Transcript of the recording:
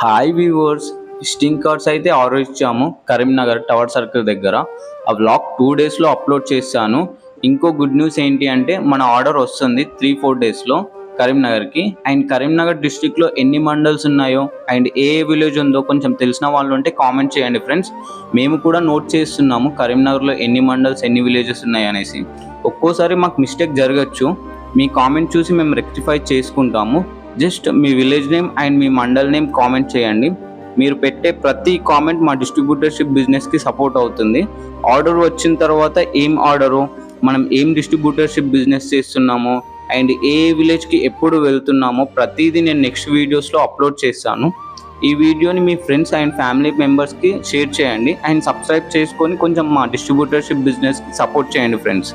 Hi viewers, visiting cards అయితే order ఇచ్చాము Karimnagar tower circle దగ్గర. ఆ వ్లాగ్ 2 డేస్లో అప్లోడ్ చేశాను. ఇంకో గుడ్ న్యూస్ ఏంటి అంటే మన ఆర్డర్ వస్తుంది 3-4 డేస్లో కరీంనగర్కి. అండ్ కరీంనగర్ డిస్ట్రిక్ట్లో ఎన్ని మండల్స్ ఉన్నాయో అండ్ ఏ విలేజ్ ఉందో కొంచెం తెలిసిన వాళ్ళు ఉంటే కామెంట్ చేయండి ఫ్రెండ్స్. మేము కూడా నోట్ చేస్తున్నాము కరీంనగర్లో ఎన్ని మండల్స్ ఎన్ని విలేజెస్ ఉన్నాయి అనేసి. ఒక్కోసారి మాకు మిస్టేక్ జరగచ్చు, మీ కామెంట్ చూసి మేము రెక్టిఫై చేసుకుంటాము. Just me village name and me mandal name comment చేయండి. మీరు పెట్టే ప్రతి కామెంట్ మా డిస్ట్రిబ్యూటర్షిప్ బిజినెస్కి సపోర్ట్ అవుతుంది. ఆర్డర్ వచ్చిన తర్వాత ఏం ఆర్డరు, మనం ఏం డిస్ట్రిబ్యూటర్షిప్ బిజినెస్ చేస్తున్నామో అండ్ ఏ విలేజ్కి ఎప్పుడు వెళ్తున్నామో ప్రతిదీ నేను నెక్స్ట్ వీడియోస్లో అప్లోడ్ చేస్తాను. ఈ వీడియోని మీ ఫ్రెండ్స్ అండ్ ఫ్యామిలీ మెంబర్స్కి షేర్ చేయండి అండ్ సబ్స్క్రైబ్ చేసుకొని కొంచెం మా డిస్ట్రిబ్యూటర్షిప్ బిజినెస్కి సపోర్ట్ చేయండి ఫ్రెండ్స్.